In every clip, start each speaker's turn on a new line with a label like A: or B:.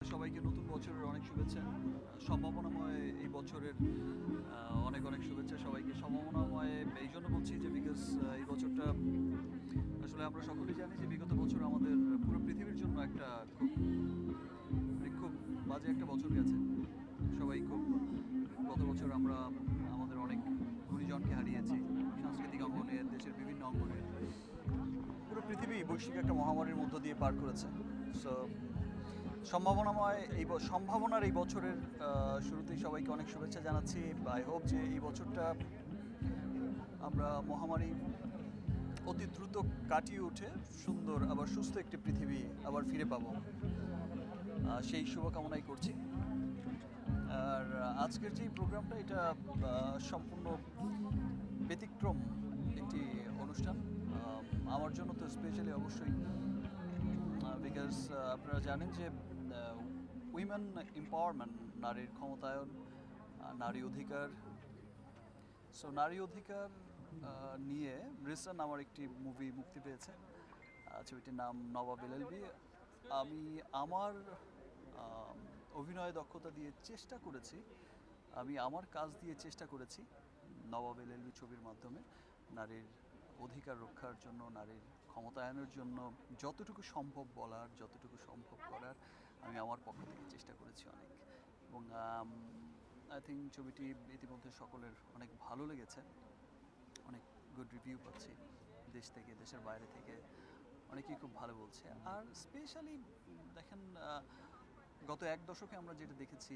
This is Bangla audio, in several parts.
A: সবাইকে নতুন বছরের অনেক শুভেচ্ছা। সম্ভাবনাময় এই বছরের অনেক অনেক শুভেচ্ছা সবাইকে। সম্ভাবনাময় এই জন্য বলছি যে বিকজ এই বছরটা আসলে আমরা সকলেই জানি যে বিগত বছর আমাদের পুরো পৃথিবীর জন্য একটা খুব বাজে একটা বছর গেছে। সবাই খুব গত বছর আমরা আমাদের অনেক গুণীজনকে হারিয়েছি সাংস্কৃতিক অঙ্গনে, দেশের বিভিন্ন অঙ্গনে। পুরো পৃথিবী বৈশ্বিক একটা মহামারীর মধ্য দিয়ে পার করেছে। সো সম্ভাবনার এই বছরের শুরুতেই সবাইকে অনেক শুভেচ্ছা জানাচ্ছি। আই হোপ যে এই বছরটা আমরা মহামারী অতি দ্রুত কাটিয়ে উঠে সুন্দর আবার সুস্থ একটি পৃথিবী আবার ফিরে পাবো, সেই শুভকামনাই করছি। আর আজকের যে প্রোগ্রামটা এটা সম্পূর্ণ ব্যতিক্রম একটি অনুষ্ঠান আমার জন্য, তো স্পেশালি অবশ্যই বিকজ আপনারা জানেন যে উইমেন এম্পাওয়ারমেন্ট, নারীর ক্ষমতায়ন, নারী অধিকার। সো নারী অধিকার নিয়ে রিসেন্ট আমার একটি মুভি মুক্তি পেয়েছে, ছবিটির নাম নবাব এলএলবি। আমি আমার অভিনয় দক্ষতা দিয়ে চেষ্টা করেছি, আমি আমার কাজ দিয়ে চেষ্টা করেছি নবাব এলএলবি ছবির মাধ্যমে নারীর অধিকার রক্ষার জন্য, নারীর ক্ষমতায়নের জন্য যতটুকু সম্ভব বলার, যতটুকু সম্ভব করার আমি আমার পক্ষ থেকে চেষ্টা করেছি অনেক। এবং আই থিঙ্ক ছবিটি ইতিমধ্যে সকলের অনেক ভালো লেগেছে, অনেক গুড রিভিউ পাচ্ছি দেশ থেকে, দেশের বাইরে থেকে অনেকেই খুব ভালো বলছে। আর স্পেশালি দেখেন, গত এক দশকে আমরা যেটা দেখেছি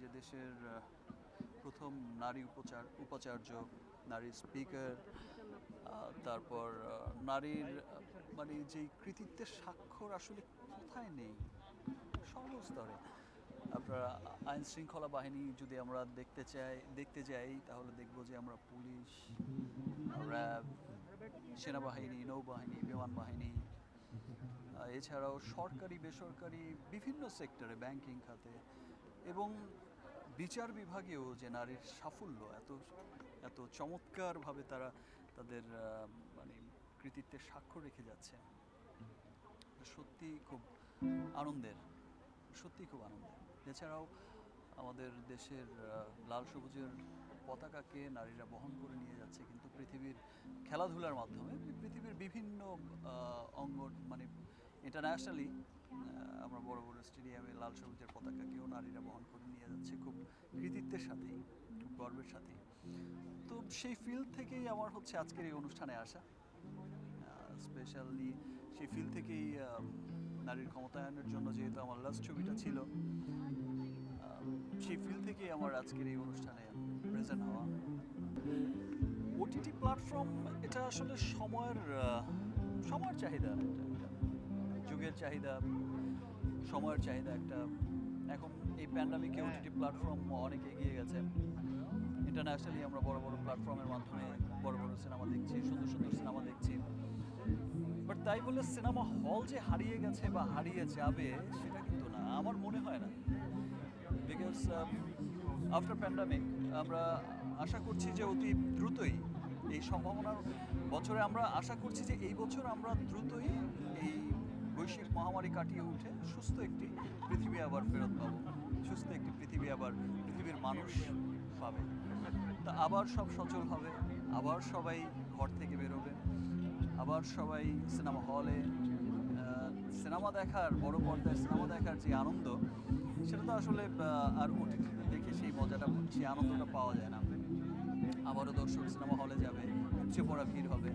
A: যে দেশের প্রথম নারী উপাচার্য, নারী স্পিকার, তারপর নারীর মানে যেই কৃতিত্বের স্বাক্ষর আসলে কোথায় নেই, সর্বস্তরে। আপনারা আইন শৃঙ্খলা বাহিনী যদি আমরা দেখতে যাই তাহলে দেখব যে আমরা পুলিশ, র্যাব, সেনাবাহিনী, নৌবাহিনী, বিমান বাহিনী, এছাড়াও সরকারি বেসরকারি বিভিন্ন সেক্টরে, ব্যাংকিং খাতে এবং বিচার বিভাগেও যে নারীর সাফল্য, এত এত চমৎকারভাবে তারা তাদের মানে কৃতিত্বের স্বাক্ষর রেখে যাচ্ছে, সত্যি খুব আনন্দের, সত্যি খুব আনন্দের। এছাড়াও আমাদের দেশের লাল সবুজের পতাকাকে নারীরা বহন করে নিয়ে যাচ্ছে কিন্তু পৃথিবীর খেলাধুলার মাধ্যমে, পৃথিবীর বিভিন্ন অঙ্গ মানে ইন্টারন্যাশনালি আমরা বড় বড় স্টেডিয়ামে লাল সবুজের পতাকাকেও নারীরা বহন করে নিয়ে যাচ্ছে খুব কৃতিত্বের সাথেই, খুব গর্বের সাথেই। তো সেই ফিল্ড থেকেই আমার হচ্ছে আজকের এই অনুষ্ঠানে আসা, স্পেশালি সেই ফিল্ড থেকেই নারীর ক্ষমতায়নের জন্য, যেহেতু আমার লাস্ট ছবিটা ছিল, সেই ফিল্ড থেকেই আমার আজকের এই অনুষ্ঠানে প্রেজেন্ট হওয়া। ওটিটি প্ল্যাটফর্ম এটা আসলে সময়ের চাহিদা, একটা যুগের চাহিদা, সময়ের চাহিদা একটা। এখন এই প্যান্ডামিকে ওটিটি প্ল্যাটফর্ম অনেক এগিয়ে গেছে। ইন্টারন্যাশনালি আমরা বড় বড় প্ল্যাটফর্মের মাধ্যমে বড় বড় সিনেমা দেখছি, সুন্দর সুন্দর সিনেমা দেখছি। বাট তাই বলে সিনেমা হল যে হারিয়ে গেছে বা হারিয়ে যাবে সেটা কিন্তু না, আমার মনে হয় না। বিকজ আফটার প্যান্ডামিক আমরা আশা করছি যে অতি দ্রুতই এই সম্ভাবনার বছরে আমরা আশা করছি যে এই বছর আমরা দ্রুতই এই বৈশ্বিক মহামারী কাটিয়ে উঠে সুস্থ একটি পৃথিবী আবার ফেরত পাবো, সুস্থ একটি পৃথিবী আবার পৃথিবীর মানুষ পাবে। তা আবার সব সচল হবে, আবার সবাই ঘর থেকে বেরোবে, আবার সবাই সিনেমা হলে সিনেমা দেখার, বড় পর্দায় সিনেমা দেখার যে আনন্দ, সেটা তো আসলে আর ওটিটিতে দেখে সেই মজাটা, সেই আনন্দটা পাওয়া যায় না। আবারও দর্শক সিনেমা হলে যাবে, উপচে পড়া ভিড় হবে।